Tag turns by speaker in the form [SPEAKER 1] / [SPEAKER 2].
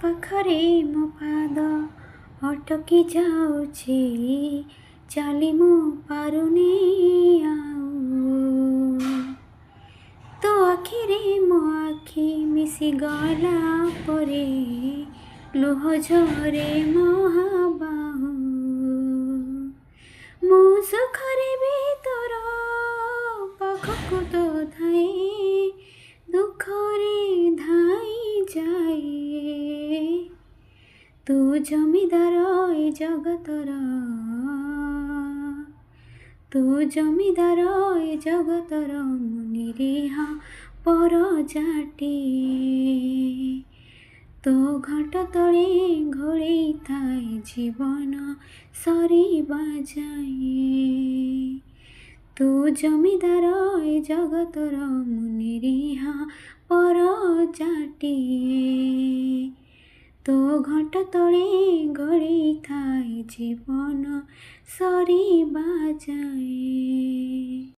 [SPEAKER 1] ପାଖରେ ମୋ ପାଦ ଅଟକି ଯାଉଛି, ଚାଲି ମୁଁ ପାରୁନି ଆଉ। ତୋ ଆଖିରେ ମୋ ଆଖି ମିଶିଗଲା ପରେ ଲୁହ ଝରେ ମୋ ବାହୁ। ମୁଁ ସୁଖରେ ବି ତୋର ପାଖକୁ ତ ଥାଏ, ଦୁଃଖରେ ଧାଇଁ ଯାଏ। ତୁ ଜମିଦାର ଏ ଜଗତର, ତୁ ଜମିଦାର ଏ ଜଗତର, ମୁଁ ନିରୀହ ପରଜାଟିଏ। ତୋ ଘଟ ତଳେ ଘୋଳେଇ ଥାଏ ଜୀବନ ସରିବା ଯାଏ। ତୁ ଜମିଦାର ଏ ଜଗତର, ମୁଁ ନିରୀହ ପରଜାଟିଏ। ତୋ ଘଟ ତଳେ ଘୋଳେଇ ଥାଏ ଜୀବନ ସରିବା ଯାଏ।